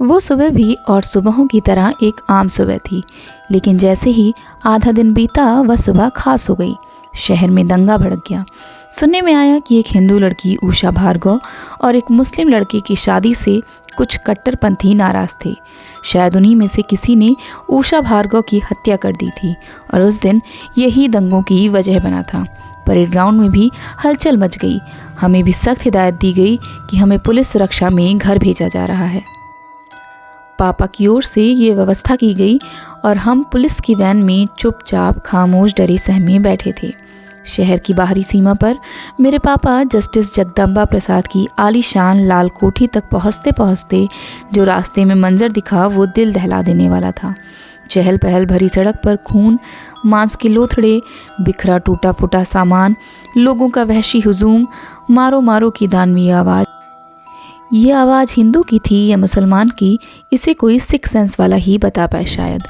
वो सुबह भी और सुबहों की तरह एक आम सुबह थी, लेकिन जैसे ही आधा दिन बीता वह सुबह खास हो गई। शहर में दंगा भड़क गया। सुनने में आया कि एक हिंदू लड़की उषा भार्गव और एक मुस्लिम लड़के की शादी से कुछ कट्टरपंथी नाराज थे। शायद उन्हीं में से किसी ने उषा भार्गव की हत्या कर दी थी और उस दिन यही दंगों की वजह बना था। परेड ग्राउंड में भी हलचल मच गई। हमें भी सख्त हिदायत दी गई कि हमें पुलिस सुरक्षा में घर भेजा जा रहा है। पापा की ओर से ये व्यवस्था की गई और हम पुलिस की वैन में चुपचाप खामोश डरे सहमे बैठे थे। शहर की बाहरी सीमा पर मेरे पापा जस्टिस जगदम्बा प्रसाद की आलीशान लाल कोठी तक पहुँचते पहुँचते जो रास्ते में मंजर दिखा वो दिल दहला देने वाला था। चहल पहल भरी सड़क पर खून, मांस के लोथड़े, बिखरा टूटा फूटा सामान, लोगों का वहशी हुजूम, मारो मारो की दानवी आवाज़। ये आवाज़ हिंदू की थी या मुसलमान की, इसे कोई सिक्स सेंस वाला ही बता पाए शायद।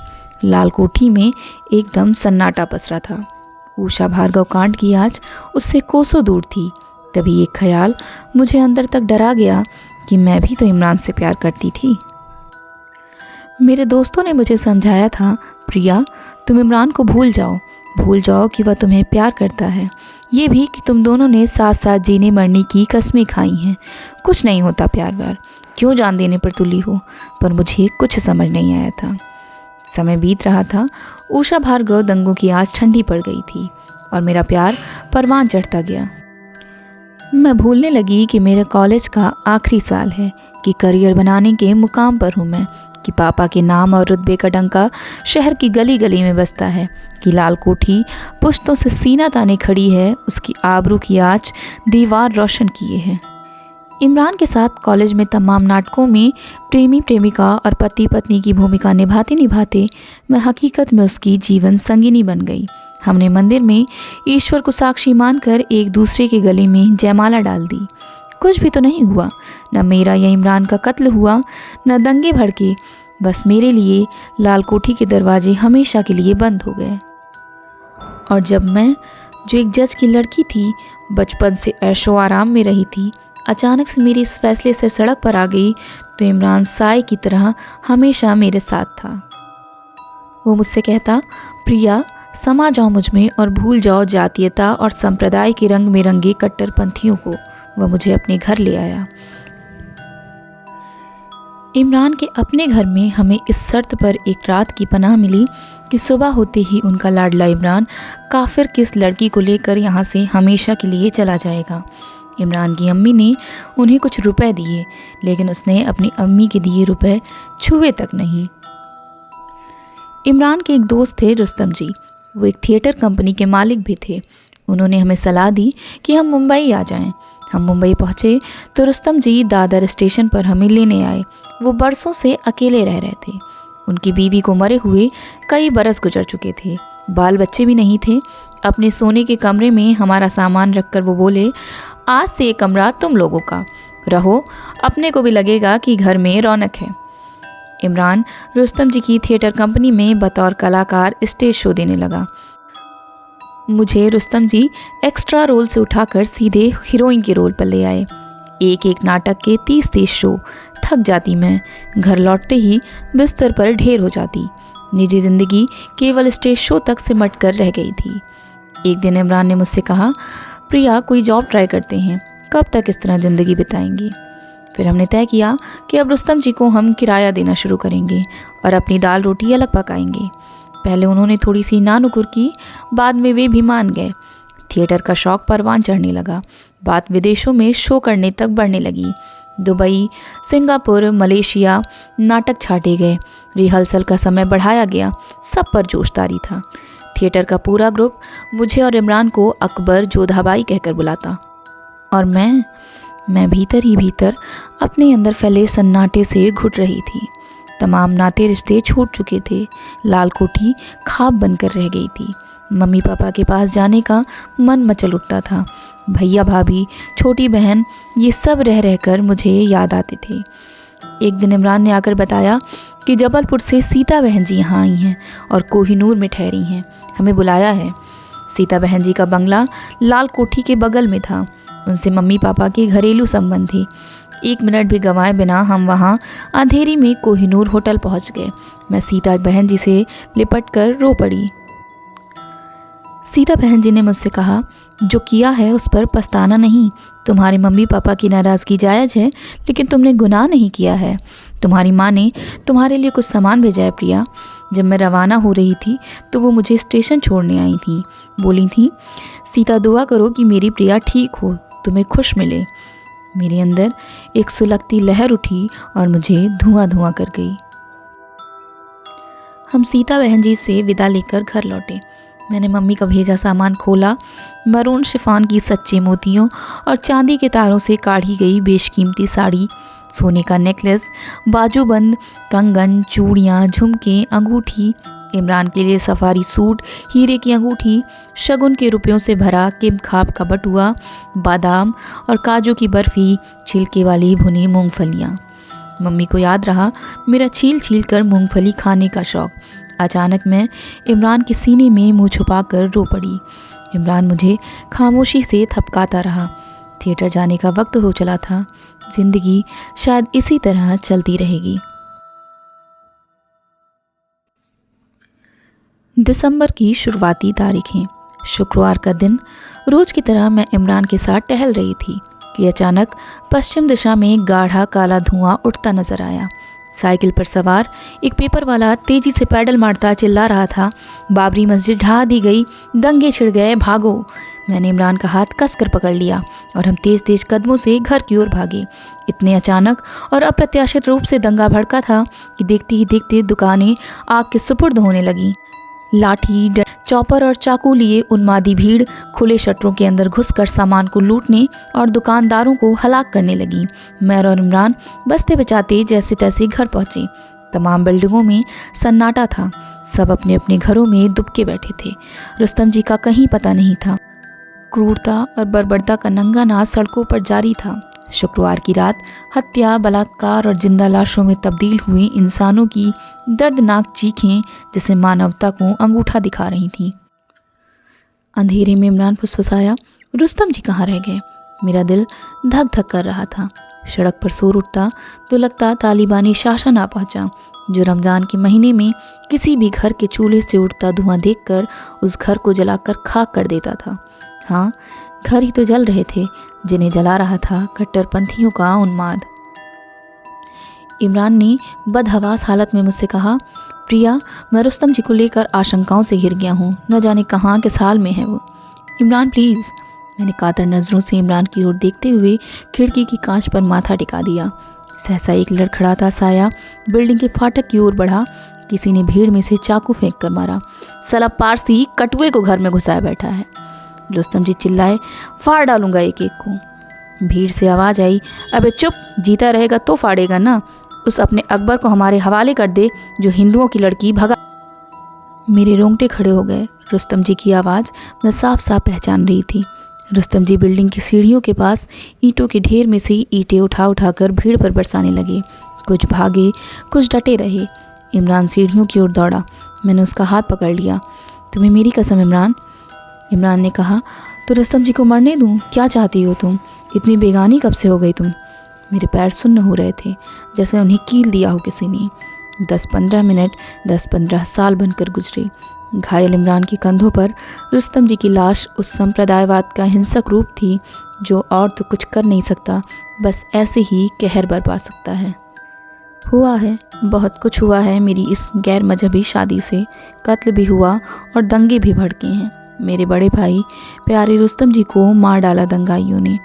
लाल कोठी में एकदम सन्नाटा पसरा था। उषा भार्गव कांड की आज उससे कोसों दूर थी। तभी एक ख्याल मुझे अंदर तक डरा गया कि मैं भी तो इमरान से प्यार करती थी। मेरे दोस्तों ने मुझे समझाया था, प्रिया तुम इमरान को भूल जाओ कि वह तुम्हें प्यार करता है। ये भी कि तुम दोनों ने साथ साथ जीने मरने की कस्में खाई हैं। कुछ नहीं होता प्यार व्यार, क्यों जान देने पर तुली हो। पर मुझे कुछ समझ नहीं आया था। समय बीत रहा था। उषा भार्गव दंगों की आज ठंडी पड़ गई थी और मेरा प्यार परवान चढ़ता गया। मैं भूलने लगी कि मेरे कॉलेज का आखिरी साल है, कि करियर बनाने के मुकाम पर हूँ मैं, कि पापा के नाम और रुतबे का डंका शहर की गली गली में बजता है, कि लाल कोठी पुश्तों से सीना ताने खड़ी है, उसकी आबरू की आँच दीवार रोशन किए है। इमरान के साथ कॉलेज में तमाम नाटकों में प्रेमी प्रेमिका और पति पत्नी की भूमिका निभाते निभाते मैं हकीकत में उसकी जीवन संगिनी बन गई। हमने मंदिर में ईश्वर को साक्षी मानकर एक दूसरे के गले में जयमाला डाल दी। कुछ भी तो नहीं हुआ, न मेरा या इमरान का कत्ल हुआ, न दंगे भड़के। बस मेरे लिए लाल कोठी के दरवाजे हमेशा के लिए बंद हो गए। और जब मैं, जो एक जज की लड़की थी, बचपन से ऐशो आराम में रही थी, अचानक से मेरे इस फैसले से सड़क पर आ गई, तो इमरान साए की तरह हमेशा मेरे साथ था। वो मुझसे कहता, प्रिया समा जाओ मुझ में और भूल जाओ जातीयता और संप्रदाय के रंग में रंगे कट्टरपंथियों को। वह मुझे अपने घर ले आया। इमरान के अपने घर में हमें इस शर्त पर एक रात की पनाह मिली कि सुबह होते ही उनका लाडला इमरान काफिर किस लड़की को लेकर यहाँ से हमेशा के लिए चला जाएगा। इमरान की अम्मी ने उन्हें कुछ रुपए दिए, लेकिन उसने अपनी अम्मी के दिए रुपए छुए तक नहीं। इमरान के एक दोस्त थे रुस्तम जी। वो एक थिएटर कंपनी के मालिक भी थे। उन्होंने हमें सलाह दी कि हम मुंबई आ जाएं। हम मुंबई पहुँचे तो रुस्तम जी दादर स्टेशन पर हमें लेने आए। वो बरसों से अकेले रह रहे थे। उनकी बीवी को मरे हुए कई बरस गुजर चुके थे। बाल बच्चे भी नहीं थे। अपने सोने के कमरे में हमारा सामान रखकर वो बोले, आज से ये कमरा तुम लोगों का, रहो, अपने को भी लगेगा कि घर में रौनक है। इमरान रुस्तम जी की थिएटर कंपनी में बतौर कलाकार स्टेज शो देने लगा। मुझे रुस्तम जी एक्स्ट्रा रोल से उठाकर सीधे हीरोइन के रोल पर ले आए। एक एक नाटक के 30 शो। थक जाती मैं। घर लौटते ही बिस्तर पर ढेर हो जाती। निजी ज़िंदगी केवल स्टेज शो तक सिमट कर रह गई थी। एक दिन इमरान ने मुझसे कहा, प्रिया कोई जॉब ट्राई करते हैं, कब तक इस तरह ज़िंदगी बिताएंगे। फिर हमने तय किया कि अब रुस्तम जी को हम किराया देना शुरू करेंगे और अपनी दाल रोटी अलग पकाएंगे। पहले उन्होंने थोड़ी सी नानुकुर की, बाद में वे भी मान गए। थिएटर का शौक परवान चढ़ने लगा। बात विदेशों में शो करने तक बढ़ने लगी। दुबई, सिंगापुर, मलेशिया नाटक छाटे गए। रिहर्सल का समय बढ़ाया गया। सब पर जोशदारी था। थिएटर का पूरा ग्रुप मुझे और इमरान को अकबर जोधाबाई कहकर बुलाता और मैं भीतर ही भीतर अपने अंदर फैले सन्नाटे से घुट रही थी। तमाम नाते रिश्ते छूट चुके थे। लाल कोठी ख्वाब बनकर रह गई थी। मम्मी पापा के पास जाने का मन मचल उठता था। भैया भाभी, छोटी बहन, ये सब रह रहकर मुझे याद आते थे। एक दिन इमरान ने आकर बताया कि जबलपुर से सीता बहन जी यहाँ आई हैं और कोहिनूर में ठहरी हैं, हमें बुलाया है। सीता बहन जी का बंगला लाल कोठी के बगल में था। उनसे मम्मी पापा के घरेलू संबंध थे। 1 मिनट भी गंवाए बिना हम वहाँ अंधेरी में कोहिनूर होटल पहुँच गए। मैं सीता बहन जी से लिपट कर रो पड़ी। सीता बहन जी ने मुझसे कहा, जो किया है उस पर पछताना नहीं। तुम्हारे मम्मी पापा की नाराज़गी जायज़ है, लेकिन तुमने गुनाह नहीं किया है। तुम्हारी माँ ने तुम्हारे लिए कुछ सामान भेजा है प्रिया। जब मैं रवाना हो रही थी तो वो मुझे स्टेशन छोड़ने आई थी। बोली थी, सीता दुआ करो कि मेरी प्रिया ठीक हो, तुम्हें खुश मिले। मेरे अंदर एक सुलगती लहर उठी और मुझे धुआं धुआं कर गई। हम सीता बहन जी से विदा लेकर घर लौटे। मैंने मम्मी का भेजा सामान खोला। मरून शिफॉन की सच्चे मोतियों और चांदी के तारों से काढ़ी गई बेशकीमती साड़ी, सोने का नेकलेस, बाजूबंद, कंगन, चूड़ियाँ, झुमके, अंगूठी, इमरान के लिए सफारी सूट, हीरे की अंगूठी, शगुन के रुपयों से भरा किमखाब का बटुआ, बादाम और काजू की बर्फ़ी, छिलके वाली भुनी मूंगफलियाँ। मम्मी को याद रहा मेरा छील छील कर मूंगफली खाने का शौक़। अचानक मैं इमरान के सीने में मुंह छुपाकर रो पड़ी। इमरान मुझे खामोशी से थपकाता रहा। थिएटर जाने का वक्त हो चला था। ज़िंदगी शायद इसी तरह चलती रहेगी। दिसंबर की शुरुआती तारीखें। शुक्रवार का दिन। रोज़ की तरह मैं इमरान के साथ टहल रही थी कि अचानक पश्चिम दिशा में गाढ़ा काला धुआं उठता नजर आया। साइकिल पर सवार एक पेपर वाला तेजी से पैडल मारता चिल्ला रहा था, बाबरी मस्जिद ढहा दी गई, दंगे छिड़ गए, भागो। मैंने इमरान का हाथ कसकर पकड़ लिया और हम तेज तेज कदमों से घर की ओर भागे। इतने अचानक और अप्रत्याशित रूप से दंगा भड़का था कि देखते ही देखते दुकानें आग के सुपुर्द होने लगीं। लाठी, चॉपर और चाकू लिए उन्मादी भीड़ खुले शटरों के अंदर घुसकर सामान को लूटने और दुकानदारों को हलाक करने लगी। मैं और इमरान बचते बचाते जैसे तैसे घर पहुंचे। तमाम बिल्डिंगों में सन्नाटा था। सब अपने अपने घरों में दुबके बैठे थे। रुस्तम जी का कहीं पता नहीं था। क्रूरता और बर्बरता का नंगा नाच सड़कों पर जारी था। शुक्रवार की रात हत्या, बलात्कार और जिंदा लाशों में तब्दील हुए इंसानों की दर्दनाक चीखें जिसे मानवता को अंगूठा दिखा रही थीं। अंधेरे में इमरान फुसफुसाया, रुस्तम जी कहाँ रह गए? मेरा दिल धक धक कर रहा था। सड़क पर शोर उठता तो लगता तालिबानी शासन आ पहुंचा, जो रमज़ान के महीने में किसी भी घर के चूल्हे से उठता धुआं देखकर उस घर को जलाकर खाक कर देता था। हाँ, घर ही तो जल रहे थे जिन्हें जला रहा था कट्टरपंथियों का उन्माद। इमरान ने बदहवास हालत में मुझसे कहा, प्रिया, मैं रुस्तम जी को लेकर आशंकाओं से घिर गया हूँ। न जाने कहाँ किस हाल में है वो। इमरान प्लीज़। मैंने कातर नज़रों से इमरान की ओर देखते हुए खिड़की की कांच पर माथा टिका दिया। सहसा एक लड़खड़ाता साया बिल्डिंग के फाटक की ओर बढ़ा। किसी ने भीड़ में से चाकू फेंक कर मारा। साला पारसी कटुए को घर में घुसाए बैठा है। रुस्तम जी चिल्लाए, फाड़ डालूंगा एक एक को। भीड़ से आवाज़ आई, अबे चुप, जीता रहेगा तो फाड़ेगा ना। उस अपने अकबर को हमारे हवाले कर दे जो हिंदुओं की लड़की भगा। मेरे रोंगटे खड़े हो गए। रुस्तम जी की आवाज़ मैं साफ साफ पहचान रही थी। रुस्तम जी बिल्डिंग की सीढ़ियों के पास ईंटों के ढेर में से ईंटें उठा उठाकर भीड़ पर बरसाने लगे। कुछ भागे, कुछ डटे रहे। इमरान सीढ़ियों की ओर दौड़ा। मैंने उसका हाथ पकड़ लिया। तुम्हें मेरी कसम इमरान। इमरान ने कहा, तो रुस्तम जी को मरने दूँ? क्या चाहती हो तुम? इतनी बेगानी कब से हो गई तुम? मेरे पैर सुन्न हो रहे थे, जैसे उन्हें कील दिया हो किसी ने। 10-15 मिनट 10-15 साल बनकर गुजरे। घायल इमरान के कंधों पर रुस्तम जी की लाश उस संप्रदायवाद का हिंसक रूप थी जो और तो कुछ कर नहीं सकता, बस ऐसे ही कहर बरपा सकता है। हुआ है, बहुत कुछ हुआ है मेरी इस गैर मजहबी शादी से। कत्ल भी हुआ और दंगे भी भड़के हैं। मेरे बड़े भाई प्यारे रुस्तम जी को मार डाला दंगाइयों ने।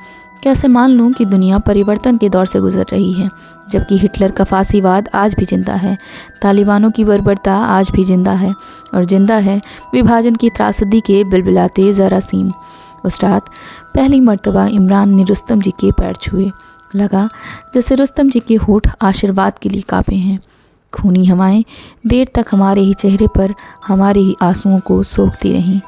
कैसे मान लूँ कि दुनिया परिवर्तन के दौर से गुजर रही है, जबकि हिटलर का फांसीवाद आज भी जिंदा है, तालिबानों की बर्बरता आज भी जिंदा है, और जिंदा है विभाजन की त्रासदी के बिलबिलाते जरासीम। उस रात पहली मर्तबा इमरान ने रुस्तम जी के पैर छुए। लगा जैसे रुस्तम जी के होठ आशीर्वाद के लिए काँपे हैं। खूनी हवाएं देर तक हमारे ही चेहरे पर हमारे ही आंसुओं को सोखती रहीं।